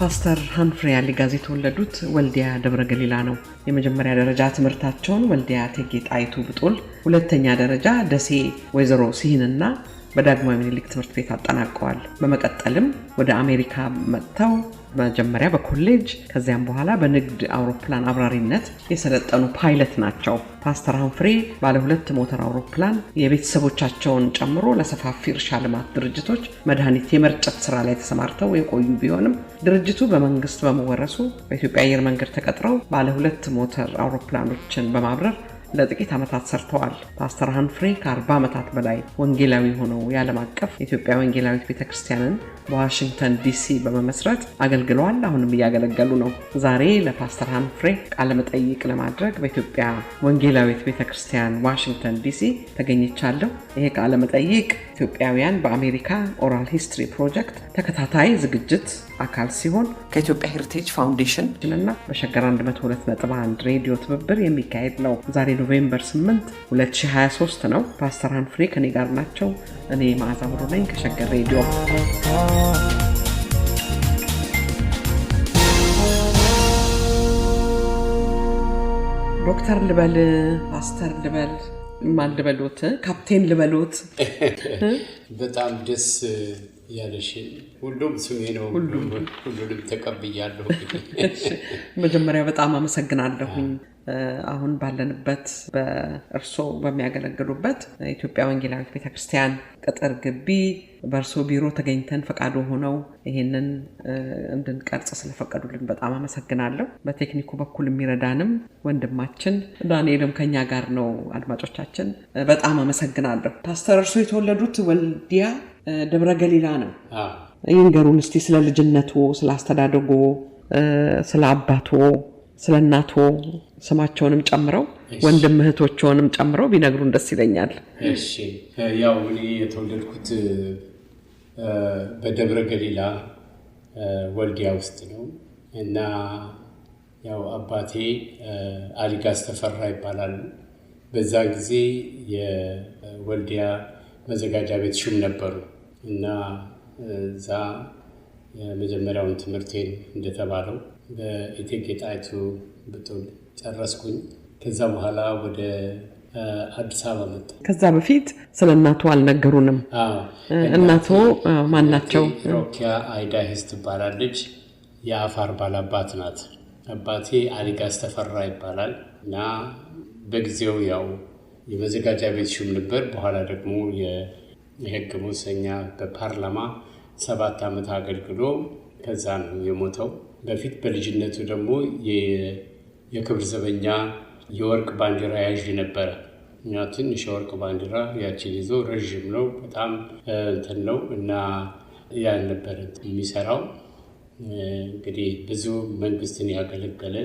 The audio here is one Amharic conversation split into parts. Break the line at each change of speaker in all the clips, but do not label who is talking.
ፓስተር ሃንፍሪ አሊጋዝ የተወለዱት ወልዲያ ደብረ ገሊላ ነው። የመጀመሪያ ደረጃ ትምህርታቸውን ወልዲያ እቴጌ ጣይቱ ብጡል፣ ሁለተኛ ደረጃ ደሴ ወይዘሮ ሲሂንና በዳግማዊ ምኒልክ ትምህርት ቤት አጠናቀዋል። በመቀጠልም ወደ አሜሪካ መጥተው መጀመሪያ በኮሌጅ ከዚያም በኋላ በንግድ አውሮፕላን አብራሪነት የሰለጠኑ ፓይለት ናቸው። ፓስተር ሃንፍሪ ባለ 2 ሞተር አውሮፕላን የቤተሰቦቻቸውን ጨምሮ ለሰፋፊ እርሻ ልማት ድርጅቶች መድኃኒት የመርጨት ስራ ላይ ተሰማርተው የቆዩ ቢሆንም ድርጅቱ በመንግስት በመወረሱ በኢትዮጵያ አየር መንገድ ተቀጥረው ባለ 2 ሞተር አውሮፕላኖችን በማብረር ለጥቂት ዓመታት ሰርተዋል። ፓስተር ሃንፍሪ ከ40 ዓመታት በላይ ወንጌላዊ ሆነው የዓለም አቀፍ የኢትዮጵያ ወንጌላዊት ቤተክርስቲያንን በዋሽንግተን ዲሲ በመመስረት አገልግለዋል። አሁንም እያገለገሉ ነው። ዛሬ ለፓስተር ሃንፍሪ ቃለ መጠይቅ ለማድረግ በኢትዮጵያ ወንጌላዊት ቤተክርስቲያን ዋሽንግተን ዲሲ ተገኝቻለሁ። ይሄ ቃለ መጠይቅ ኢትዮጵያውያን በአሜሪካ ኦራል ሂስትሪ ፕሮጀክት ተከታታይ ዝግጅት አካል ሲሆን ከኢትዮጵያ ሄሪቴጅ ፋውንዴሽን እና በሸገር 102.1 ሬዲዮ ትብብር የሚካሄድ ነው። ዛሬ ኖቬምበር 8 2023 ነው። ፓስተር ሃንፍሪ ከኔ ጋር ናቸው። እኔ መዓዛ ብሩ ነኝ ከሸገር ሬዲዮ። ዶክተር ልበል፣ ፓስተር ልበል፣ ማን ልበሎት? ካፕቴን ልበሎት?
በጣም ደስ ያለሽ። ሁሉም ስሜ ነው። ሁሉንም ተቀብያለሁ።
መጀመሪያ በጣም አመሰግናለሁኝ። አሁን ባለንበት በእርሶ በሚያገለግሉበት ኢትዮጵያ ወንጌላዊት ቤተክርስቲያን ቅጥር ግቢ በእርሶ ቢሮ ተገኝተን ፈቃዱ ሆነው ይሄንን እንድንቀርጽ ስለፈቀዱልን በጣም አመሰግናለሁ። በቴክኒኩ በኩል የሚረዳንም ወንድማችን ዳንኤልም ከኛ ጋር ነው። አድማጮቻችን በጣም አመሰግናለሁ። ፓስተር እርሶ የተወለዱት ወልዲያ ደብረ ገሊላ ነው። ይንገሩን እስቲ ስለ ልጅነቱ፣ ስለ አስተዳደጎ፣ ስለ አባቶ፣ ስለ እናቶ ስማቸውንም ጨምረው ወንድም እህቶችንም ጨምረው ቢነግሩን ደስ ይለኛል።
እሺ፣ ያው እኔ የተወለድኩት በደብረ ገሊላ ወልዲያ ውስጥ ነው እና ያው አባቴ አሊጋዝ ተፈራ ይባላል። በዛ ጊዜ የወልዲያ መዘጋጃ ቤት ሹም ነበሩ እና እዛ የመጀመሪያውን ትምህርቴን እንደተባለው በእቴጌ ጣይቱ ብጡል ጨረስኩኝ። ከዛ በኋላ ወደ አዲስ አበባ መጣ።
ከዛ በፊት ስለ እናቱ አልነገሩንም። እናቱ ማን ናቸው?
ሮኪያ አይዳሂስ ትባላለች። የአፋር ባላባት ናት። አባቴ አሊጋዝ ተፈራ ይባላል እና በጊዜው ያው የመዘጋጃ ቤት ሹም ነበር። በኋላ ደግሞ የህግ ሙሰኛ በፓርላማ 7 ዓመት አገልግሎ ከዛ ነው የሞተው። በፊት በልጅነቱ ደግሞ የክብር ዘበኛ የወርቅ ባንዲራ ያዥ ነበረ። እና ትንሽ የወርቅ ባንዲራ ያችን ይዞ ረዥም ነው በጣም እንትን ነው እና ያን ነበር የሚሰራው። እንግዲህ ብዙ መንግስትን ያገለገለ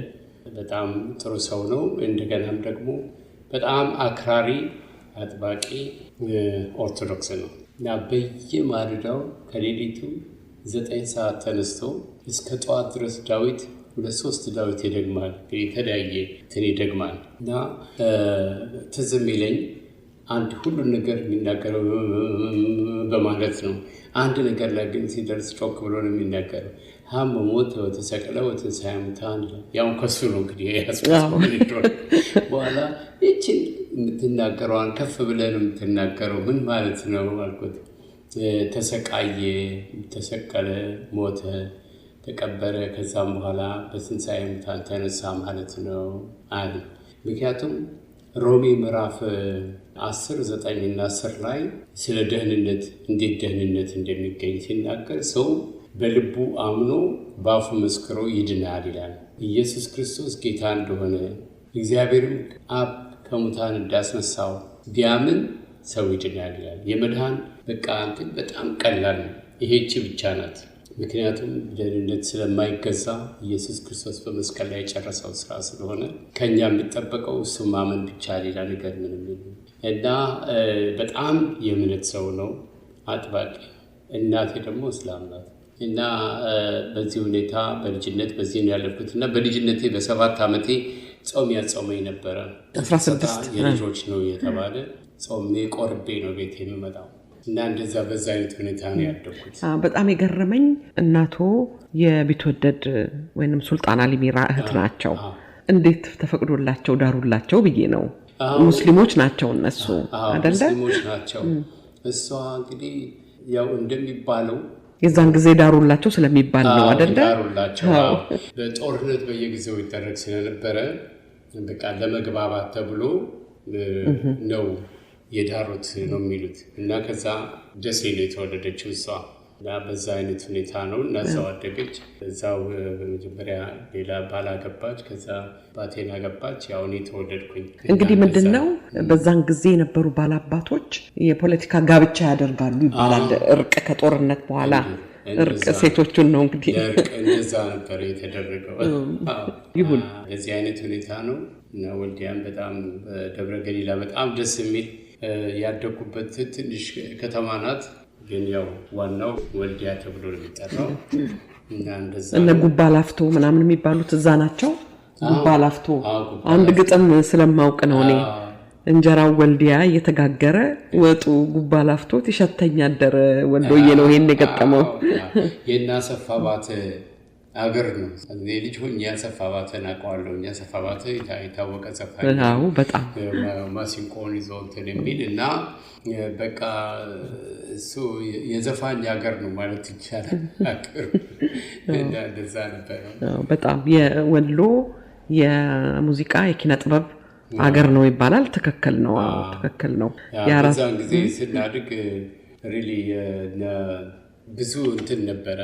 በጣም ጥሩ ሰው ነው። እንደገናም ደግሞ በጣም አክራሪ አጥባቂ ኦርቶዶክስ ነው እና በየማለዳው ከሌሊቱ 9 ሰዓት ተነስቶ እስከ ጠዋት ድረስ ዳዊት 2-3 ዳዊት ይደግማል። የተለያየ እንትን ይደግማል እና ትዝ የሚለኝ አንድ ሁሉን ነገር የሚናገረው በማለት ነው። አንድ ነገር ላይ ግን ሲደርስ ጮክ ብሎ ነው የሚናገረው። ሀመ ሞተ ወተሰቀለ ወትንሣኤ ሙታን። ያው ከሱ ነው እንግዲህ በኋላ ይህችን የምትናገረዋን ከፍ ብለን የምትናገረው ምን ማለት ነው አልኩት። ተሰቃየ፣ ተሰቀለ፣ ሞተ፣ ተቀበረ፣ ከዛም በኋላ በትንሣኤ ሙታን ተነሳ ማለት ነው አለ። ምክንያቱም ሮሜ ምዕራፍ 10 9 እና 10 ላይ ስለ ደህንነት እንዴት ደህንነት እንደሚገኝ ሲናገር ሰው በልቡ አምኖ በአፉ መስክሮ ይድናል ይላል። ኢየሱስ ክርስቶስ ጌታ እንደሆነ እግዚአብሔርም አብ ከሙታን እንዳስነሳው ቢያምን ሰው ይድናል ይላል። የመድኃን በቃ እንትን በጣም ቀላል ነው። ይሄች ብቻ ናት። ምክንያቱም ደህንነት ስለማይገዛ ኢየሱስ ክርስቶስ በመስቀል ላይ የጨረሰው ስራ ስለሆነ ከኛ የሚጠበቀው እሱ ማመን ብቻ፣ ሌላ ነገር ምንም እና በጣም የእምነት ሰው ነው፣ አጥባቂ። እናቴ ደግሞ እስላም ናት እና በዚህ ሁኔታ በልጅነት በዚህ ነው ያለፍኩት እና በልጅነቴ በ7 ዓመቴ ጾም ያጾመኝ ነበረ።
16
የልጆች ነው የተባለ ጾሜ ቆርቤ ነው ቤት የምመጣው እና እንደዛ በዛ አይነት ሁኔታ ነው ያደኩት።
በጣም የገረመኝ እናቶ የቢትወደድ ወይንም ሱልጣን አሊ ሚራ እህት ናቸው። እንዴት ተፈቅዶላቸው ዳሩላቸው ብዬ ነው። ሙስሊሞች ናቸው እነሱ አይደለ?
ሙስሊሞች ናቸው። እሷ እንግዲህ ያው እንደሚባለው
የዛን ጊዜ ዳሩላቸው ስለሚባል ነው አይደለ?
ዳሩላቸው በጦርነት በየጊዜው ይደረግ ስለነበረ በቃ ለመግባባት ተብሎ ነው የዳሩት ነው የሚሉት። እና ከዛ ደሴ ነው የተወለደችው እሷ። እና በዛ አይነት ሁኔታ ነው እና እዛው አደገች። እዛው በመጀመሪያ ሌላ ባል አገባች፣ ከዛ ባቴን አገባች። ያው እኔ ተወለድኩኝ።
እንግዲህ ምንድነው በዛን ጊዜ የነበሩ ባላባቶች የፖለቲካ ጋብቻ ያደርጋሉ ይባላል። እርቅ ከጦርነት በኋላ እርቅ ሴቶቹን ነው እንግዲህ
እንደዛ ነበር የተደረገው።
ይሁን
በዚህ አይነት ሁኔታ ነው እና ወልዲያን በጣም ደብረ ገሊላ በጣም ደስ የሚል ያደኩበት ትንሽ ከተማ ናት። ግን ያው ዋናው ወልዲያ ተብሎ ነው የሚጠራው። እና እንደዛ
እነ ጉባ ላፍቶ ምናምን የሚባሉት እዛ ናቸው። ጉባ ላፍቶ አንድ ግጥም ስለማውቅ ነው እኔ እንጀራው ወልዲያ እየተጋገረ ወጡ ጉባ ላፍቶ ይሸተኛ አደረ ወልዶዬ ነው ይሄን የገጠመው።
የናሰፋ ባተ አገር ነው። እኔ ልጅ ሆኜ ያሰፋ ባተን አውቀዋለሁ። ያሰፋ ባተ የታወቀ ዘፋኝ
ነው። በጣም
ማሲንቆን ይዞ እንትን የሚል እና በቃ እሱ የዘፋኝ ሀገር ነው ማለት ይቻላል። እና እንደዛ ነበር።
በጣም የወሎ የሙዚቃ የኪነ ጥበብ ሀገር ነው ይባላል። ትክክል ነው። ትክክል ነው።
ያራዛን ጊዜ ስናድግ ሪሊ ብዙ እንትን ነበረ።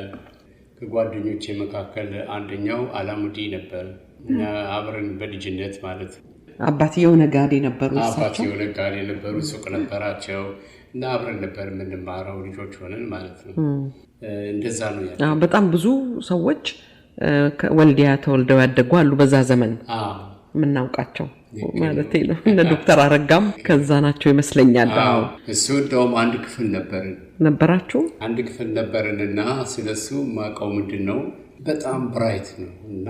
ከጓደኞቼ መካከል አንደኛው አላሙዲ ነበር እና አብረን በልጅነት ማለት
አባትየው ነጋዴ ነበሩ።
አባትየው ነጋዴ ነበሩ። ሱቅ ነበራቸው እና አብረን ነበር የምንማረው ልጆች ሆነን ማለት ነው። እንደዛ ነው ያለው።
በጣም ብዙ ሰዎች ወልዲያ ተወልደው ያደጉ አሉ በዛ ዘመን የምናውቃቸው ማለት ነው። እነ ዶክተር አረጋም ከዛ ናቸው ይመስለኛል።
እሱ እንደውም አንድ ክፍል
ነበራችሁ?
አንድ ክፍል ነበርንና ስለሱ ማውቀው ምንድነው በጣም ብራይት ነው እና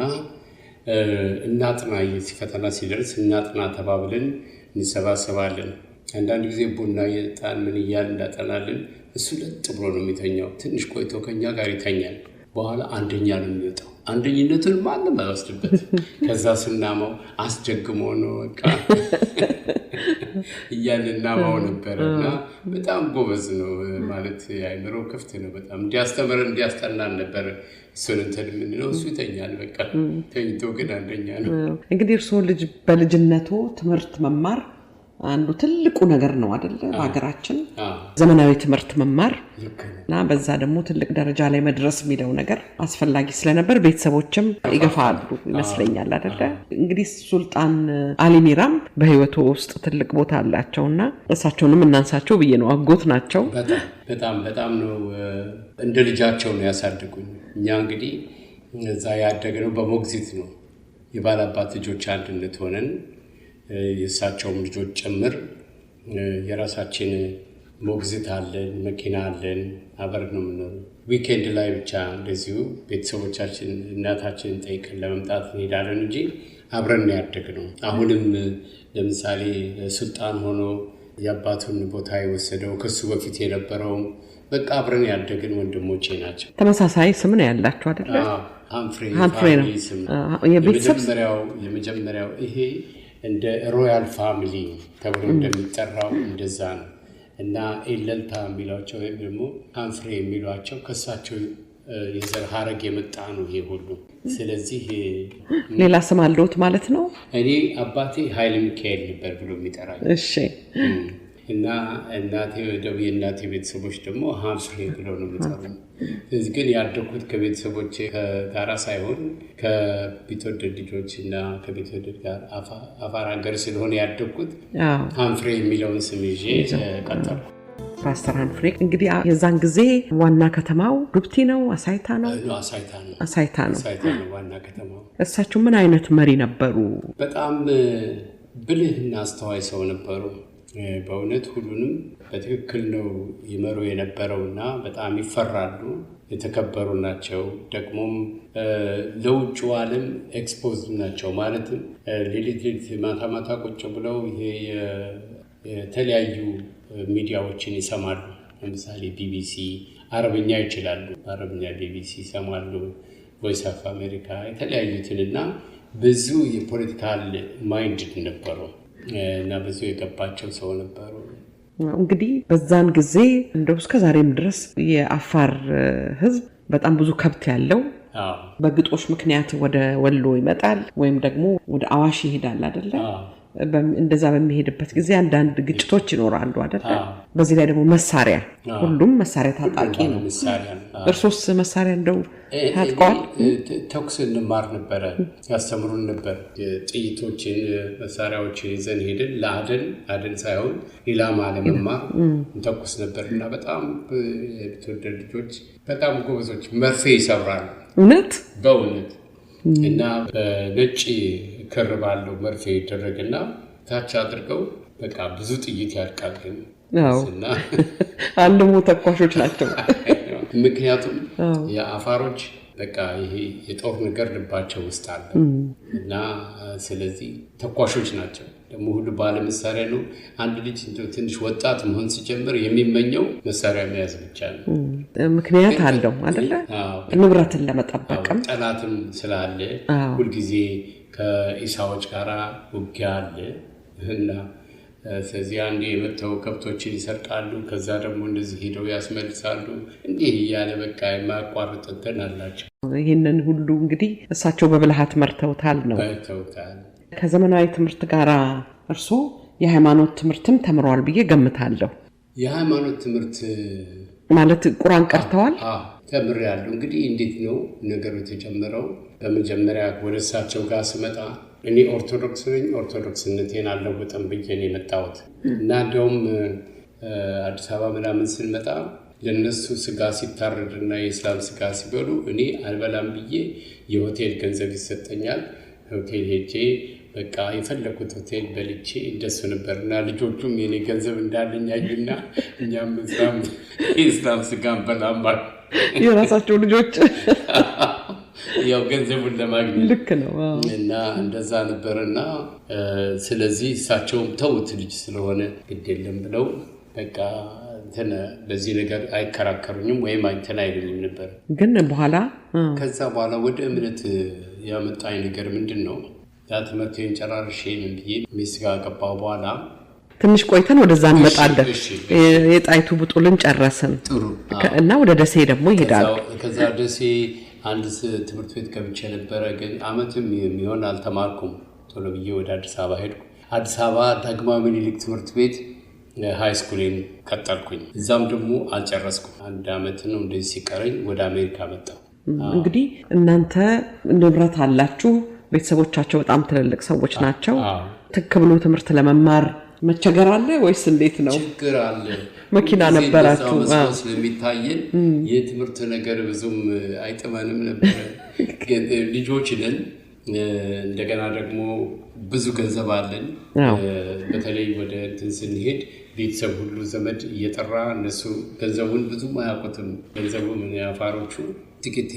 እናጥና ፈተና ሲደርስ እናጥና ተባብለን እንሰባሰባለን። አንዳንድ ጊዜ ቡና የጣን ምን እያልን እንዳጠናለን። እሱ ለጥ ብሎ ነው የሚተኛው። ትንሽ ቆይቶ ከኛ ጋር ይተኛል። በኋላ አንደኛ ነው የሚወጣው። አንደኝነቱን ማንም አይወስድበት። ከዛ ስናማው አስጀግሞ ነው በቃ እያልናማው ነበርና በጣም ጎበዝ ነው ማለት አይምሮ ክፍት ነው። በጣም እንዲያስተምረን እንዲያስጠናን ነበር። እሱን እንትን የምንለው እሱ ይተኛል በቃ ተኝቶ ግን አንደኛ ነው።
እንግዲህ እርስዎ በልጅነቱ ትምህርት መማር አንዱ ትልቁ ነገር ነው አይደል? በሀገራችን ዘመናዊ ትምህርት መማር እና በዛ ደግሞ ትልቅ ደረጃ ላይ መድረስ የሚለው ነገር አስፈላጊ ስለነበር ቤተሰቦችም ይገፋሉ ይመስለኛል አይደል? እንግዲህ ሱልጣን አሊ ሚራም በህይወቱ ውስጥ ትልቅ ቦታ አላቸውና እሳቸውንም እናንሳቸው ብዬ ነው። አጎት ናቸው።
በጣም ነው እንደ ልጃቸው ነው ያሳደጉኝ። እኛ እንግዲህ እዛ ያደግነው በሞግዚት ነው። የባላባት ልጆች አንድነት ሆነን የእሳቸውም ልጆች ጭምር የራሳችን ሞግዚት አለን፣ መኪና አለን፣ አብረን ነው የምንኖረው። ዊኬንድ ላይ ብቻ እንደዚሁ ቤተሰቦቻችን እናታችንን ጠይቀን ለመምጣት እንሄዳለን እንጂ አብረን ነው ያደግነው። አሁንም ለምሳሌ ሱልጣን ሆኖ የአባቱን ቦታ የወሰደው ከሱ በፊት የነበረውም በቃ አብረን ያደግን ወንድሞቼ ናቸው።
ተመሳሳይ ስም ነው ያላችሁ አይደለ?
ሃንፍሬ ነው የመጀመሪያው። ይሄ እንደ ሮያል ፋሚሊ ተብሎ እንደሚጠራው እንደዛ ነው። እና ኤለልታ የሚሏቸው ወይም ደግሞ ሃንፍሬ የሚሏቸው ከሳቸው የዘር ሀረግ የመጣ ነው ይሄ ሁሉ። ስለዚህ
ሌላ ስም አለውት ማለት ነው።
እኔ አባቴ ኃይለ ሚካኤል ነበር ብሎ የሚጠራኝ።
እሺ።
እና የእናቴ ቤተሰቦች ደግሞ ሃንፍሬ ብለው ነው የሚጠሩኝ። ስለዚህ ግን ያደኩት ከቤተሰቦች ጋራ ሳይሆን ከቢትወደድ ልጆች እና ከቢትወደድ ጋር አፋር ሀገር ስለሆነ ያደኩት ሃንፍሬ የሚለውን ስም ይዤ ቀጠልኩ።
ፓስተር ሃንፍሬ እንግዲህ የዛን ጊዜ ዋና ከተማው ዱብቲ ነው? አሳይታ ነው? አሳይታ ነው
ዋና ከተማው።
እሳቸው ምን አይነት መሪ ነበሩ?
በጣም ብልህና አስተዋይ ሰው ነበሩ። በእውነት ሁሉንም በትክክል ነው ይመሩ የነበረውና በጣም ይፈራሉ፣ የተከበሩ ናቸው። ደግሞም ለውጭ ዓለም ኤክስፖዝ ናቸው። ማለትም ሌሊት ማታ ቁጭ ብለው ይሄ የተለያዩ ሚዲያዎችን ይሰማሉ ለምሳሌ ቢቢሲ አረብኛ ይችላሉ። አረብኛ ቢቢሲ ይሰማሉ፣ ቮይስ ኦፍ አሜሪካ የተለያዩትንና ብዙ የፖለቲካል ማይንድ ነበሩ እና ብዙ የገባቸው ሰው ነበሩ።
እንግዲህ በዛን ጊዜ እንደው እስከ ዛሬም ድረስ የአፋር ህዝብ በጣም ብዙ ከብት ያለው በግጦሽ ምክንያት ወደ ወሎ ይመጣል ወይም ደግሞ ወደ አዋሽ ይሄዳል አይደለ? እንደዛ በሚሄድበት ጊዜ አንዳንድ ግጭቶች ይኖራሉ አይደለ? በዚህ ላይ ደግሞ መሳሪያ ሁሉም መሳሪያ ታጣቂ ነው። እርሶስ መሳሪያ እንደው ታጥቀዋል?
ተኩስ እንማር ነበረ፣ ያስተምሩን ነበር። ጥይቶችን መሳሪያዎችን ይዘን ሄደን ለአደን ሳይሆን ኢላማ ለመማር ተኩስ ነበር እና በጣም የተወደዱ ልጆች በጣም ጎበዞች መርፌ ይሰብራሉ።
እውነት
በእውነት እና በነጭ ክር ባለው መርፌ ይደረግና ታች አድርገው በቃ ብዙ ጥይት ያልቃል። ግን
እና አንደሞ ተኳሾች ናቸው።
ምክንያቱም የአፋሮች በቃ ይሄ የጦር ነገር ልባቸው ውስጥ አለ እና ስለዚህ ተኳሾች ናቸው። ደግሞ ሁሉ ባለ መሳሪያ ነው። አንድ ልጅ ትንሽ ወጣት መሆን ሲጀምር የሚመኘው መሳሪያ መያዝ ብቻ ነው።
ምክንያት አለው አይደለ? ንብረትን ለመጠበቅም
ጠላትም ስላለ ሁልጊዜ ከኢሳዎች ጋር ውጊያ አለ እና ስለዚህ አንዴ የመተው ከብቶችን ይሰርቃሉ፣ ከዛ ደግሞ እንደዚህ ሄደው ያስመልሳሉ። እንዲህ እያለ በቃ የማያቋርጥ እንትን አላቸው።
ይህንን ሁሉ እንግዲህ እሳቸው በብልሃት መርተውታል ነው። ከዘመናዊ ትምህርት ጋር እርሶ የሃይማኖት ትምህርትም ተምረዋል ብዬ ገምታለሁ።
የሃይማኖት ትምህርት
ማለት ቁርአን ቀርተዋል?
ተምሬያለሁ። እንግዲህ እንዴት ነው ነገሩ የተጀመረው? በመጀመሪያ ወደ እሳቸው ጋር ስመጣ እኔ ኦርቶዶክስ ነኝ፣ ኦርቶዶክስነቴን አልለውጥም ብዬ ነው የመጣሁት እና እንደውም አዲስ አበባ ምናምን ስንመጣ ለነሱ ስጋ ሲታረድና የእስላም ስጋ ሲበሉ እኔ አልበላም ብዬ የሆቴል ገንዘብ ይሰጠኛል። ሆቴል ሄጄ በቃ የፈለኩት ሆቴል በልቼ እንደሱ ነበርና ልጆቹም የኔ ገንዘብ እንዳለኝ አዩና እኛም የእስላም ስጋ እንበላም
የራሳቸው ልጆች
ያው ገንዘቡን ለማግኘት
ልክ ነው
እና እንደዛ ነበርና ስለዚህ እሳቸውም ተውት ልጅ ስለሆነ ግድ የለም ብለው በቃ በዚህ ነገር አይከራከሩኝም ወይም አይሉኝም ነበር።
ግን በኋላ
ከዛ በኋላ ወደ እምነት ያመጣኝ ነገር ምንድን ነው? ያ ትምህርቴን ጨራርሼ ብዬ ሚስት ጋር ገባሁ። በኋላ
ትንሽ ቆይተን ወደዛ እንመጣለን። የጣይቱ ብጡልን ጨረስን እና ወደ ደሴ ደግሞ ይሄዳል።
ከዛ ደሴ አንድ ትምህርት ቤት ገብቼ ነበረ፣ ግን አመትም የሚሆን አልተማርኩም። ቶሎ ብዬ ወደ አዲስ አበባ ሄድኩ። አዲስ አበባ ዳግማዊ ምኒልክ ትምህርት ቤት ሃይ ስኩሌን ቀጠልኩኝ። እዛም ደግሞ አልጨረስኩም። አንድ አመት ነው እንደዚህ ሲቀረኝ ወደ አሜሪካ መጣሁ።
እንግዲህ እናንተ ንብረት አላችሁ፣ ቤተሰቦቻቸው በጣም ትልልቅ ሰዎች ናቸው። ትክ ብሎ ትምህርት ለመማር መቸገር አለ ወይስ እንዴት ነው?
ችግር አለ።
መኪና ነበራችሁ?
ስለሚታየን የትምህርት ነገር ብዙም አይጥመንም ነበር። ልጆች ነን፣ እንደገና ደግሞ ብዙ ገንዘብ አለን። በተለይ ወደ እንትን ስንሄድ ቤተሰብ ሁሉ ዘመድ እየጠራ እነሱ ገንዘቡን ብዙም አያውቁትም። ገንዘቡ ምን ያፋሮቹ ጥቂት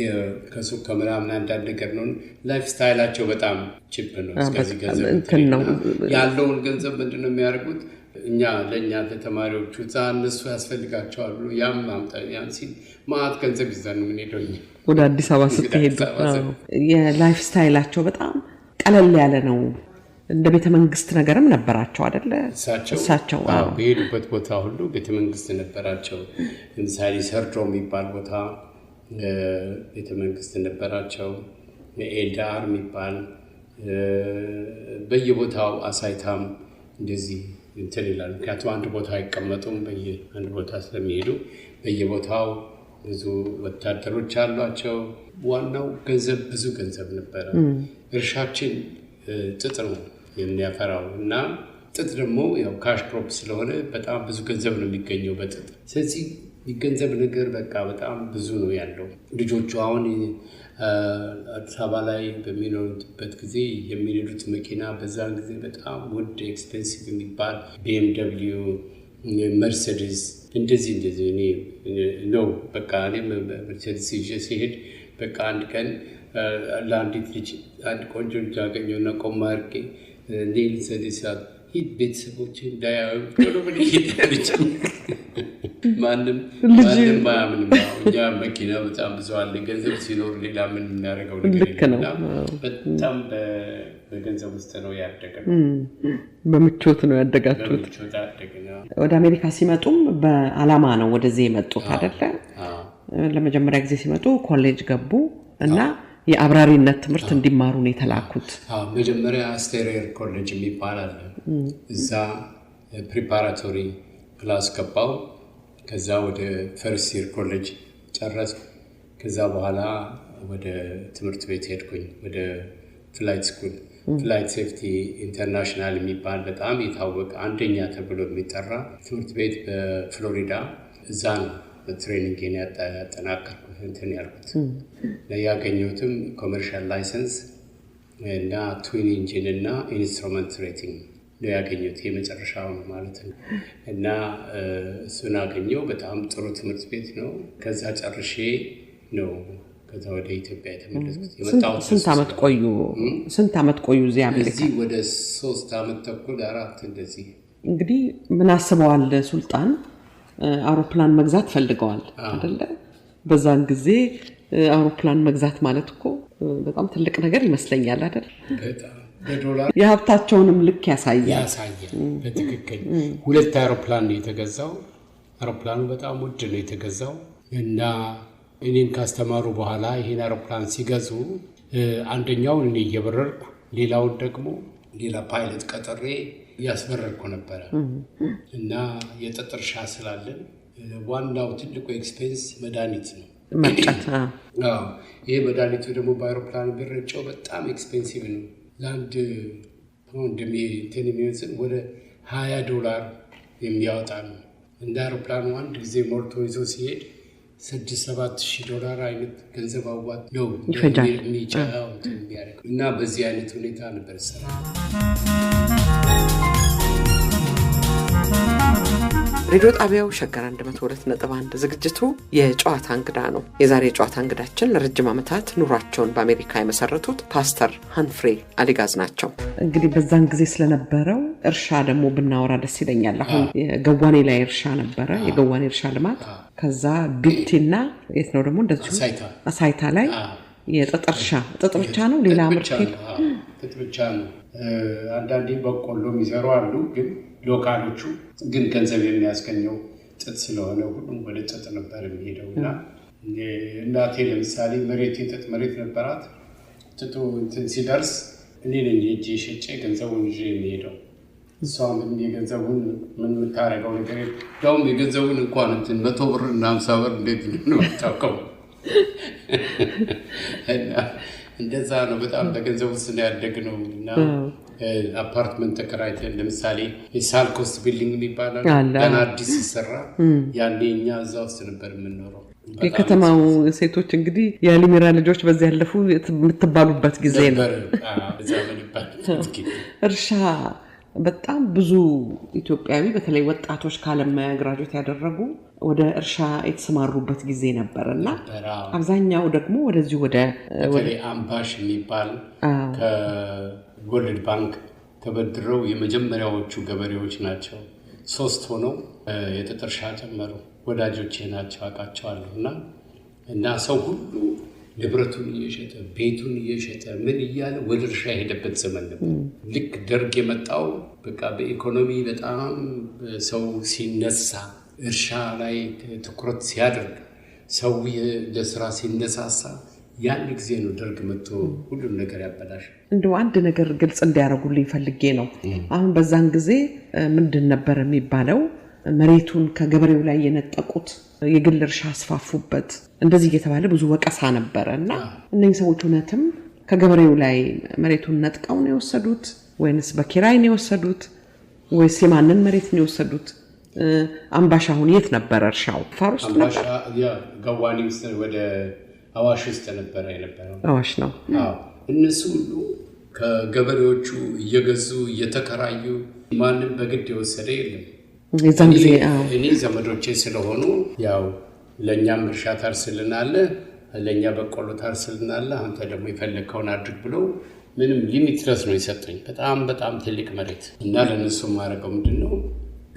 ከሱቅ ከምናምን አንዳንድ ነገር ነው። ላይፍ ስታይላቸው በጣም ቺፕ ነው። እስከዚህ ገንዘብ ያለውን ገንዘብ ምንድነው የሚያደርጉት? ለእኛ ለተማሪዎቹ እዛ እነሱ ያስፈልጋቸዋል ብሎ ያም ሲል ማት ገንዘብ ይዘን ምን ሄደው
ወደ አዲስ አበባ ስትሄዱ የላይፍ ስታይላቸው በጣም ቀለል ያለ ነው። እንደ ቤተ መንግስት ነገርም ነበራቸው አይደለ? እሳቸው
በሄዱበት ቦታ ሁሉ ቤተ መንግስት ነበራቸው። ለምሳሌ ሰርዶ የሚባል ቦታ ቤተ መንግስት ነበራቸው። ኤልዳር የሚባል በየቦታው አሳይታም እንደዚህ እንትን ይላል። ምክንያቱም አንድ ቦታ አይቀመጡም፣ በየአንድ ቦታ ስለሚሄዱ በየቦታው ብዙ ወታደሮች አሏቸው። ዋናው ገንዘብ ብዙ ገንዘብ ነበረ። እርሻችን ጥጥ ነው የሚያፈራው እና ጥጥ ደግሞ ያው ካሽ ክሮፕ ስለሆነ በጣም ብዙ ገንዘብ ነው የሚገኘው በጥጥ። ስለዚህ የገንዘብ ነገር በቃ በጣም ብዙ ነው ያለው። ልጆቹ አሁን አዲስ አበባ ላይ በሚኖሩበት ጊዜ የሚነዱት መኪና በዛን ጊዜ በጣም ውድ ኤክስፔንሲቭ የሚባል BMW፣ መርሴዲስ እንደዚህ እኔ ነው በቃ እኔም መርሴዲስ ይዤ ሲሄድ በቃ አንድ ቀን ለአንዲት ልጅ አንድ ቆንጆ ልጅ አገኘሁና ቆማ አድርጌ ሌል ሰዲሳት ሂድ ቤተሰቦች እንዳያዩ ቶሎ ምን ይሄዳልች ማንም ማያምንም። እኛ መኪና በጣም ብዙ አለ፣ ገንዘብ ሲኖር ሌላ ምን የሚያደርገው ነገር የለም። በጣም በገንዘብ ውስጥ ነው ያደገው።
በምቾት ነው ያደጋችሁት። ወደ አሜሪካ ሲመጡም በአላማ ነው ወደዚህ የመጡት አይደለ? ለመጀመሪያ ጊዜ ሲመጡ ኮሌጅ ገቡ እና የአብራሪነት ትምህርት እንዲማሩ ነው የተላኩት።
መጀመሪያ አስቴሪየር ኮሌጅ የሚባል አለ። እዛ ፕሪፓራቶሪ ክላስ ገባው። ከዛ ወደ ፈርስት ይር ኮሌጅ ጨረስኩ። ከዛ በኋላ ወደ ትምህርት ቤት ሄድኩኝ፣ ወደ ፍላይት ስኩል። ፍላይት ሴፍቲ ኢንተርናሽናል የሚባል በጣም የታወቀ አንደኛ ተብሎ የሚጠራ ትምህርት ቤት በፍሎሪዳ፣ እዛ ነው በትሬኒንግን ያጠናቀርኩ እንትን ያልኩት። ያገኘሁትም ኮመርሻል ላይሰንስ እና ትዊን ኢንጂን እና ኢንስትሩመንት ሬቲንግ ነው ያገኘሁት፣ የመጨረሻው ማለት ነው። እና እሱን አገኘው። በጣም ጥሩ ትምህርት ቤት ነው። ከዛ ጨርሼ ነው ከዛ ወደ ኢትዮጵያ የተመለስኩት።
ስንት ዓመት ቆዩ እዚህ አሜሪካ?
እዚህ ወደ 3 ዓመት ተኩል 4 እንደዚህ።
እንግዲህ ምን አስበዋል ሱልጣን? አውሮፕላን መግዛት ፈልገዋል አይደለ? በዛን ጊዜ አውሮፕላን መግዛት ማለት እኮ በጣም ትልቅ ነገር ይመስለኛል አይደል?
በጣም በዶላር
የሀብታቸውንም ልክ ያሳያል።
በትክክል 2 አውሮፕላን ነው የተገዛው። አውሮፕላኑ በጣም ውድ ነው የተገዛው እና እኔን ካስተማሩ በኋላ ይሄን አውሮፕላን ሲገዙ አንደኛውን እኔ እየበረርኩ ሌላውን ደግሞ ሌላ ፓይለት ቀጥሬ ያስበረርኩ ነበረ። እና የጠጠር ሻ ስላለን ዋናው ትልቁ ኤክስፔንስ መድኃኒት ነው
መርጨት።
ይሄ መድኃኒቱ ደግሞ በአውሮፕላን ቢረጨው በጣም ኤክስፔንሲቭ ነው። ለአንድ ፓውንድ የሚወስድ ወደ $20 የሚያወጣ ነው። እንደ አውሮፕላኑ አንድ ጊዜ ሞልቶ ይዞ ሲሄድ $6,000-7,000 አይነት ገንዘብ አዋጥ ነው የሚጨራው እና በዚህ አይነት ሁኔታ ነበር ሰራ።
ሬዲዮ ጣቢያው ሸገር 102.1 ዝግጅቱ የጨዋታ እንግዳ ነው። የዛሬ የጨዋታ እንግዳችን ለረጅም ዓመታት ኑሯቸውን በአሜሪካ የመሰረቱት ፓስተር ሃንፍሬ አሊጋዝ ናቸው። እንግዲህ በዛን ጊዜ ስለነበረው እርሻ ደግሞ ብናወራ ደስ ይለኛል። አሁን የገዋኔ ላይ እርሻ ነበረ፣ የገዋኔ እርሻ ልማት። ከዛ ቢቲና የት ነው ደግሞ እንደዚሁ አሳይታ ላይ የጠጠር እርሻ። ጥጥ ብቻ ነው ሌላ ምርት
ጥጥ ብቻ ነው። አንዳንዴ በቆሎ የሚሰሩ አሉ፣ ግን ሎካሎቹ ግን ገንዘብ የሚያስገኘው ጥጥ ስለሆነ ሁሉም ወደ ጥጥ ነበር የሚሄደው። እና እናቴ ለምሳሌ የጥጥ መሬት ነበራት። ጥጡ እንትን ሲደርስ እኔ ነኝ ሄጄ ሸጬ ገንዘቡን ይዤ የሚሄደው። እሷ የገንዘቡን ምን የምታደርገው ነገር ያውም የገንዘቡን እንኳን እንትን 100 ብር እና 50 ብር እንዴት ነው የምታውቀው? እንደዛ ነው። በጣም በገንዘብ ውስጥ ነው ያደግነው። እና አፓርትመንት ተከራይተን ለምሳሌ የሳልኮስት ቢልዲንግ የሚባለው ገና አዲስ ሲሰራ ያኔ እኛ እዛ ውስጥ ነበር የምንኖረው።
የከተማው ሴቶች እንግዲህ የሊሚራ ልጆች በዚህ ያለፉ የምትባሉበት ጊዜ ነው። እርሻ በጣም ብዙ ኢትዮጵያዊ በተለይ ወጣቶች ካለማያ ግራጁዌት ያደረጉ ወደ እርሻ የተሰማሩበት ጊዜ ነበር እና አብዛኛው ደግሞ ወደዚህ ወደ
አምባሽ የሚባል ከወርልድ ባንክ ተበድረው የመጀመሪያዎቹ ገበሬዎች ናቸው። 3 ሆነው የጥጥ እርሻ ጀመሩ። ወዳጆቼ ናቸው፣ አውቃቸዋለሁ። እና ሰው ሁሉ ንብረቱን እየሸጠ ቤቱን እየሸጠ ምን እያለ ወደ እርሻ የሄደበት ዘመን ነበር። ልክ ደርግ የመጣው በቃ በኢኮኖሚ በጣም ሰው ሲነሳ እርሻ ላይ ትኩረት ሲያደርግ ሰው ለስራ ሲነሳሳ ያን ጊዜ ነው ደርግ መጥቶ ሁሉም ነገር ያበላሽ።
እንደው አንድ ነገር ግልጽ እንዲያደርጉልኝ ፈልጌ ነው። አሁን በዛን ጊዜ ምንድን ነበር የሚባለው? መሬቱን ከገበሬው ላይ የነጠቁት የግል እርሻ አስፋፉበት እንደዚህ እየተባለ ብዙ ወቀሳ ነበረ እና እነዚህ ሰዎች እውነትም ከገበሬው ላይ መሬቱን ነጥቀው ነው የወሰዱት ወይንስ በኪራይ ነው የወሰዱት ወይስ የማንን መሬት ነው የወሰዱት? አምባሻ አሁን የት ነበር እርሻው? ፋር ውስጥ ነበር?
ገዋኔ ውስጥ ወደ አዋሽ ውስጥ ነበር የነበረው።
አዋሽ ነው።
እነሱ ሁሉ ከገበሬዎቹ እየገዙ እየተከራዩ ማንም በግድ የወሰደ የለም።
የዛን ጊዜ
እኔ ዘመዶቼ ስለሆኑ ያው ለኛም እርሻ ታርስልናለ፣ ለኛ በቆሎ ታርስልናለ፣ አንተ ደግሞ የፈለከውን አድርግ ብሎ ምንም ሊሚትለስ ነው የሰጠኝ። በጣም በጣም ትልቅ መሬት እና ለነሱ ማረገው ምንድነው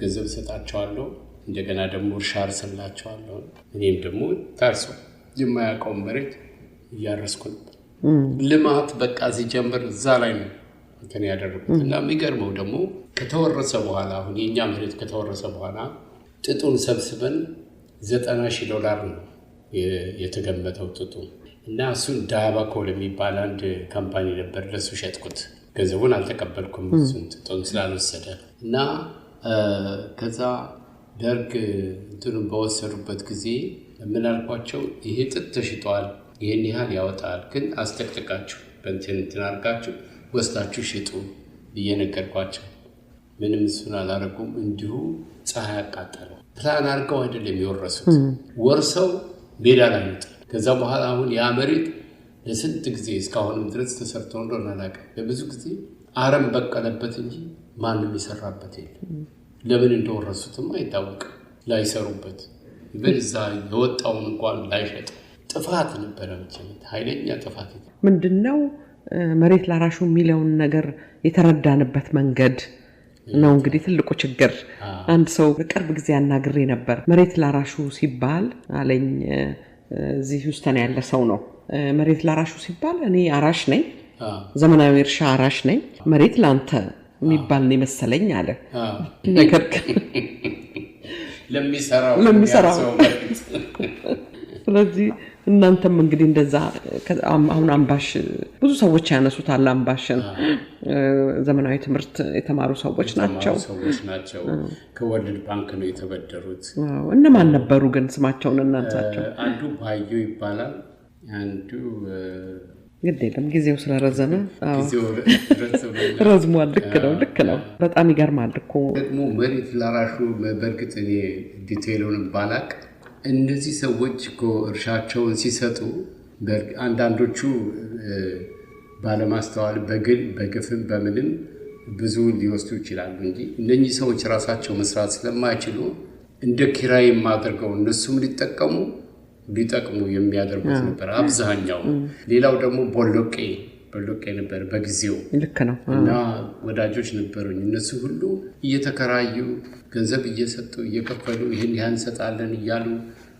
ገንዘብ ሰጣቸዋለሁ። እንደገና ደግሞ እርሻ አርስላቸዋለሁ። እኔም ደግሞ ታርሶ የማያውቀው መሬት እያረስኩ ነበር። ልማት በቃ ሲጀምር እዛ ላይ ነው እንትን ያደረጉት። እና የሚገርመው ደግሞ ከተወረሰ በኋላ አሁን የእኛ መሬት ከተወረሰ በኋላ ጥጡን ሰብስበን $90,000 ነው የተገመተው ጥጡ። እና እሱን ዳያባኮል የሚባል አንድ ካምፓኒ ነበር፣ ለሱ ሸጥኩት። ገንዘቡን አልተቀበልኩም እሱን ጥጡን ስላልወሰደ። እና ከዛ ደርግ እንትኑን በወሰዱበት ጊዜ ምን አልኳቸው፣ ይሄ ጥጥ ተሽጧል፣ ይህን ያህል ያወጣል፣ ግን አስጠቅጥቃችሁ በእንትን አድርጋችሁ ወስዳችሁ ሽጡ ብዬ ነገርኳቸው። ምንም እሱን አላረጉም። እንዲሁ ፀሐይ አቃጠለው። ፕላን አድርገው አይደለም የወረሱት፣ ወርሰው ሜዳ ላይ ይጣል። ከዛ በኋላ አሁን ያ መሬት ለስንት ጊዜ እስካሁንም ድረስ ተሰርቶ እንደሆነ አላውቅም፣ ለብዙ ጊዜ አረም በቀለበት እንጂ ማንም የሰራበት የለም። ለምን እንደወረሱትም አይታወቅም። ላይሰሩበት በዛ የወጣውን እንኳን ላይሸጥ ጥፋት ነበረ። መቼም ኃይለኛ ጥፋት
ምንድነው መሬት ላራሹ የሚለውን ነገር የተረዳንበት መንገድ ነው እንግዲህ ትልቁ ችግር። አንድ ሰው በቅርብ ጊዜ አናግሬ ነበር። መሬት ላራሹ ሲባል አለኝ፣ እዚህ ሂውስተን ያለ ሰው ነው። መሬት ላራሹ ሲባል እኔ አራሽ ነኝ፣ ዘመናዊ እርሻ አራሽ ነኝ፣ መሬት ላንተ የሚባል ነው መሰለኝ አለ። ነገር ግን ለሚሰራው ስለዚህ እናንተም እንግዲህ እንደዛ አሁን አምባሽ ብዙ ሰዎች ያነሱታል። አምባሽን ዘመናዊ ትምህርት የተማሩ ሰዎች ናቸው።
ከወርልድ ባንክ ነው የተበደሩት።
እነማን ነበሩ ግን ስማቸውን እናንሳቸው?
አንዱ ባዩ ይባላል። አንዱ
ግድ የለም ጊዜው ስለረዘመ ረዝሟል። ልክ ነው። በጣም ይገርማል እኮ
ደግሞ መሬት ላራሹ። በእርግጥ እኔ ዲቴይሉን ባላቅ እነዚህ ሰዎች እኮ እርሻቸውን ሲሰጡ አንዳንዶቹ ባለማስተዋል በግል በግፍም በምንም ብዙ ሊወስዱ ይችላሉ እንጂ እነኚህ ሰዎች ራሳቸው መስራት ስለማይችሉ እንደ ኪራይ ማድረገው እነሱም ሊጠቅሙ የሚያደርጉት ነበር አብዛኛው። ሌላው ደግሞ ቦሎቄ ነበር በጊዜው።
ልክ ነው።
እና ወዳጆች ነበሩኝ። እነሱ ሁሉ እየተከራዩ ገንዘብ እየሰጡ እየከፈሉ ይህን ያህል እንሰጣለን እያሉ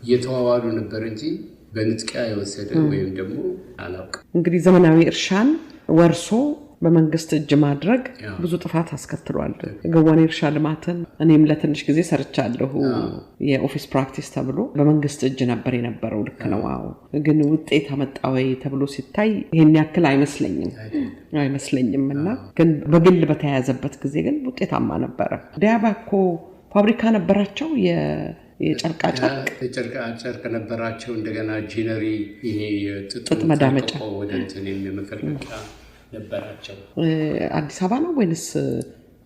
እየተዋዋሉ ነበር እንጂ በንጥቂያ የወሰደ ወይም ደግሞ አላውቅም።
እንግዲህ ዘመናዊ እርሻን ወርሶ በመንግስት እጅ ማድረግ ብዙ ጥፋት አስከትሏል። ገዋኔ እርሻ ልማትን እኔም ለትንሽ ጊዜ ሰርቻለሁ። የኦፊስ ፕራክቲስ ተብሎ በመንግስት እጅ ነበር የነበረው። ልክ ነው። ግን ውጤት አመጣ ወይ ተብሎ ሲታይ ይሄን ያክል አይመስለኝም። እና ግን በግል በተያያዘበት ጊዜ ግን ውጤታማ ነበረ። ዳያባኮ ፋብሪካ ነበራቸው።
የጨርቃጨርቅ ነበራቸው። እንደገና ጂነሪ ይሄ ጥጥ
መዳመጫ
ወደ እንትን የሚመፈልቂያ ነበራቸው።
አዲስ አበባ ነው ወይንስ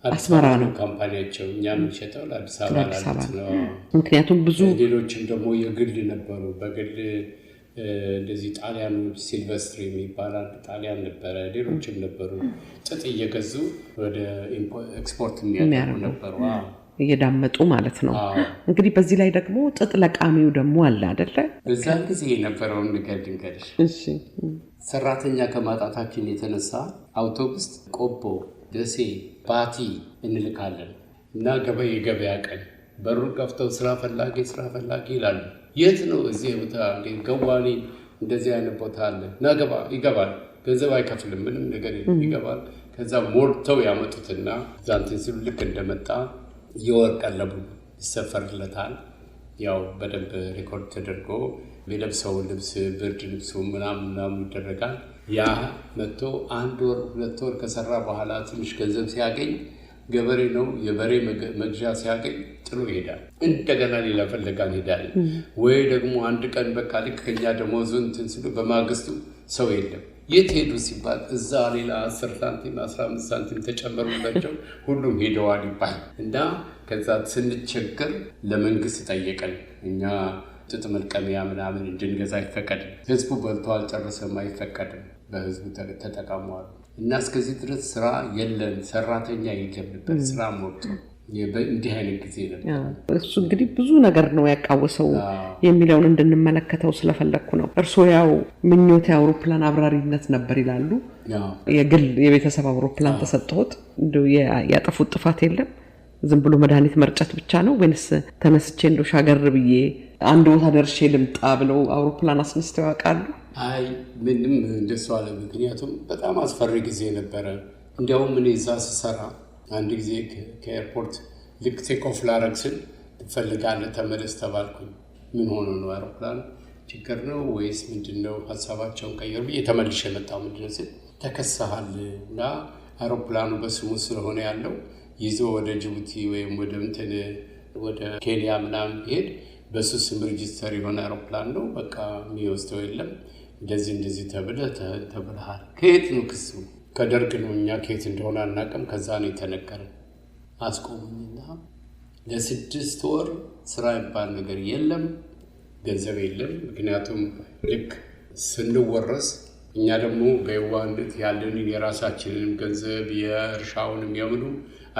አስመራ ነው
ካምፓኒያቸው? እኛ የምንሸጠው ለአዲስ አበባ ነው።
ምክንያቱም ብዙ
ሌሎችም ደግሞ የግል ነበሩ። በግል እንደዚህ ጣሊያን ሲልቨስትሪ የሚባል ጣሊያን ነበረ። ሌሎችም ነበሩ። ጥጥ እየገዙ ወደ ኤክስፖርት የሚያደርጉ ነበሩ።
እየዳመጡ ማለት ነው። እንግዲህ በዚህ ላይ ደግሞ ጥጥ ለቃሚው ደግሞ አለ አይደለ?
በዛን ጊዜ የነበረውን ንገድንገድሽ ሰራተኛ ከማጣታችን የተነሳ አውቶቡስ ቆቦ፣ ደሴ፣ ባቲ እንልካለን እና የገበያ ቀን በሩ ከፍተው ስራ ፈላጊ ይላሉ። የት ነው? እዚህ ቦታ ገዋኔ እንደዚህ አይነት ቦታ አለ። ናገባ ይገባል። ገንዘብ አይከፍልም፣ ምንም ነገር ይገባል። ከዛ ሞልተው ያመጡትና ዛንትን ሲሉ ልክ እንደመጣ የወር ቀለቡ ይሰፈርለታል። ያው በደንብ ሪኮርድ ተደርጎ የለብሰው ልብስ ብርድ ልብሱ ምናምን ይደረጋል። ያ መጥቶ 1 ወር 2 ወር ከሰራ በኋላ ትንሽ ገንዘብ ሲያገኝ ገበሬ ነው፣ የበሬ መግዣ ሲያገኝ ጥሎ ይሄዳል። እንደገና ሌላ ፈለጋ ይሄዳል። ወይ ደግሞ አንድ ቀን በቃ ልክ ከኛ ደሞዙ እንትን ሲሉ በማግስቱ ሰው የለም። የት ሄዱ ሲባል እዛ ሌላ 10 ሳንቲም 15 ሳንቲም ተጨመሩላቸው፣ ሁሉም ሄደዋል ይባል እና ከዛ ስንቸገር ለመንግስት ጠየቀን። እኛ ጥጥ መልቀሚያ ምናምን እንድንገዛ አይፈቀድም፣ ህዝቡ በልቶ አልጨረሰም፣ አይፈቀድም፣ በህዝቡ ተጠቃመዋል እና እስከዚህ ድረስ ስራ የለን፣ ሰራተኛ የለም ነበር፣ ስራ ሞቶ እንዲህ አይነት ጊዜ ነበር።
እሱ እንግዲህ ብዙ ነገር ነው ያቃወሰው የሚለውን እንድንመለከተው ስለፈለኩ ነው። እርስዎ ያው ምኞት የአውሮፕላን አብራሪነት ነበር ይላሉ። የግል የቤተሰብ አውሮፕላን ተሰጥቶት እንደው ያጠፉት ጥፋት የለም? ዝም ብሎ መድኃኒት መርጨት ብቻ ነው ወይንስ ተነስቼ እንደው ሻገር ብዬ አንድ ቦታ ደርሼ ልምጣ ብለው አውሮፕላን አስነስተው ያውቃሉ?
አይ ምንም እንደሱ አለ። ምክንያቱም በጣም አስፈሪ ጊዜ ነበረ። እንዲያውም እኔ እዛ ስሰራ አንድ ጊዜ ከኤርፖርት ልክ ቴክ ኦፍ ላረግ ስል ትፈልጋለህ ተመለስ ተባልኩኝ። ምን ሆኖ ነው አውሮፕላን ችግር ነው ወይስ ምንድነው? ሀሳባቸውን ቀየሩ ብዬ ተመልሼ መጣሁ። ምንድነው ስል ተከሳሃል እና አውሮፕላኑ በስሙ ስለሆነ ያለው ይዞ ወደ ጅቡቲ ወይም ወደ ኬንያ ምናምን ቢሄድ በሱ ስም ሬጂስተር የሆነ አውሮፕላን ነው። በቃ የሚወስደው የለም። እንደዚህ ተብለሃል። ከየት ነው ክሱ? ከደርግ ነው። እኛ ከየት እንደሆነ አናውቅም። ከዛ ነው የተነገረን። አስቆሙኝና ለ6 ወር ስራ ይባል ነገር የለም፣ ገንዘብ የለም። ምክንያቱም ልክ ስንወረስ እኛ ደግሞ በየዋህነት ያለንን የራሳችንን ገንዘብ የእርሻውንም የምኑ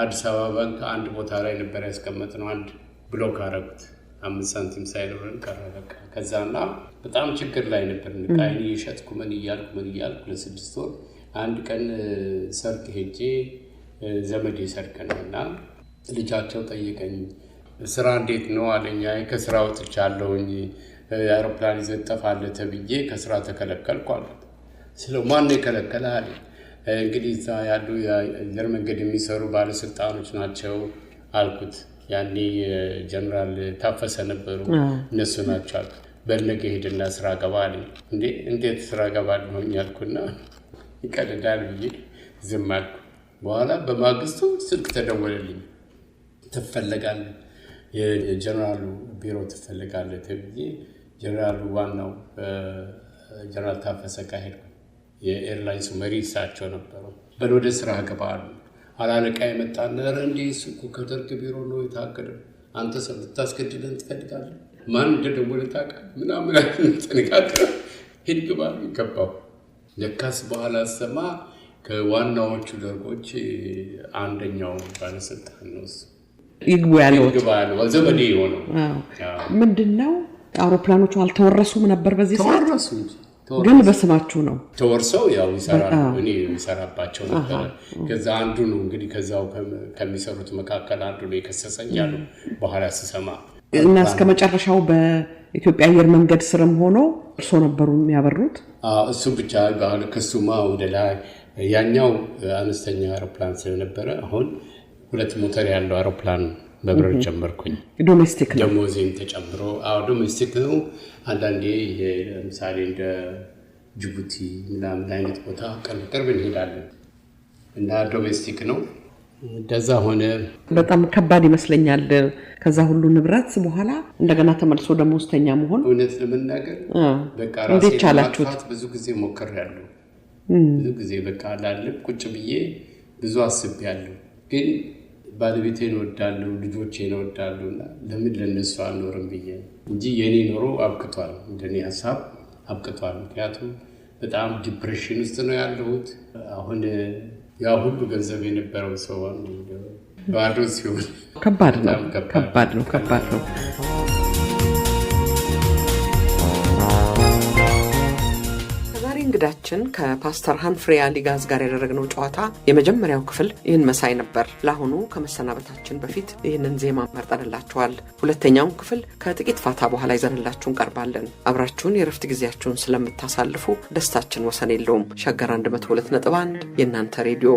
አዲስ አበባ ባንክ አንድ ቦታ ላይ ነበር ያስቀመጥነው። አንድ ብሎክ አረጉት 5 ሳንቲም ሳይኖረን ቀረ። በቃ ከዛና በጣም ችግር ላይ ነበር። ቃይኒ የሸጥኩ ምን እያልኩ ለ6 ወር አንድ ቀን ሰርግ ሄጄ ዘመድ ሰርቀንና ልጃቸው ጠየቀኝ፣ ስራ እንዴት ነው አለኝ። ከስራ ወጥቻለሁኝ፣ አውሮፕላን ይዘህ ትጠፋለህ ተብዬ ከስራ ተከለከልኩ አልኩት። ስለው ማን የከለከለ አለ። እንግዲህ እዛ ያሉ የአየር መንገድ የሚሰሩ ባለስልጣኖች ናቸው አልኩት። ያኔ ጀነራል ታፈሰ ነበሩ፣ እነሱ ናቸው አልኩት። በነገ ሄድና ስራ ገባ አለኝ። እንዴት ስራ ገባለሁ አልኩና ይቀልዳል ብዬ ዝም አልኩ። በኋላ በማግስቱ ስልክ ተደወለልኝ። ትፈለጋለህ፣ የጀነራሉ ቢሮ ትፈለጋለህ ተብዬ ጀነራሉ ዋናው ጀነራል ታፈሰ ጋር ሄድኩ። የኤርላይንሱ መሪ እሳቸው ነበሩ። በል ወደ ስራ ገባ አሉ። አላለቃ የመጣና እንዴ እኮ ከደርግ ቢሮ ነው የታገደው፣ አንተ ሰው ልታስገድለን ትፈልጋለህ? ማን እንደደወለ ታውቃለህ? ምናምን ተነጋገርን። ሂድ ግባ ገባሁ። ለካስ በኋላ ሰማ ከዋናዎቹ ደርጎች አንደኛው ባለስልጣን ነው።
ይግቡ ያለው
ዘመዴ የሆነው
ምንድነው? አውሮፕላኖቹ አልተወረሱም ነበር በዚህ ሰዓት?
ተወረሱ
ግን በስማችሁ ነው
ተወርሰው ያው ይሰራሉ። እኔ ይሰራባቸው ነበር። ከዛ አንዱ ነው እንግዲህ ከዛው ከሚሰሩት መካከል አንዱ ነው የከሰሰኝ ያሉ በኋላ ስሰማ
እና እስከ መጨረሻው በኢትዮጵያ አየር መንገድ ስርም ሆኖ እርሶ ነበሩ የሚያበሩት?
እሱ ብቻ ባለ ከሱማ ወደ ላይ ያኛው አነስተኛ አውሮፕላን ስለነበረ አሁን 2 ሞተር ያለው አውሮፕላን መብረር ጀመርኩኝ።
ዶሜስቲክ ነው
ደሞዜም ተጨምሮ። ዶሜስቲክ ነው። አንዳንዴ ለምሳሌ እንደ ጅቡቲ ምናምን አይነት ቦታ ቅርብ እንሄዳለን እና ዶሜስቲክ ነው። እንደዛ ሆነ።
በጣም ከባድ ይመስለኛል። ከዛ ሁሉ ንብረት በኋላ እንደገና ተመልሶ ደሞዝተኛ መሆን።
እውነት ለመናገር በቃ ራሴ ለማጥፋት ብዙ ጊዜ ሞክሬያለሁ። ብዙ ጊዜ በቃ ላልብ ቁጭ ብዬ ብዙ አስቤያለሁ። ግን ባለቤቴን እወዳለሁ፣ ልጆቼን እወዳለሁና ለምን ለነሱ አልኖርም ብዬ እንጂ የኔ ኖሮ አብቅቷል። እንደኔ ሀሳብ አብቅቷል። ምክንያቱም በጣም ዲፕሬሽን ውስጥ ነው ያለሁት። አሁን ያ ሁሉ ገንዘብ የነበረው ሰው ባዶ ሲሆን
ከባድ ነው። እንግዳችን ከፓስተር ሃንፍሪ አሊጋዝ ጋር ያደረግነው ጨዋታ የመጀመሪያው ክፍል ይህን መሳይ ነበር። ለአሁኑ ከመሰናበታችን በፊት ይህንን ዜማ መርጠንላችኋል። ሁለተኛውን ክፍል ከጥቂት ፋታ በኋላ ይዘንላችሁ እንቀርባለን። አብራችሁን የረፍት ጊዜያችሁን ስለምታሳልፉ ደስታችን ወሰን የለውም። ሸገር 102.1 የእናንተ ሬዲዮ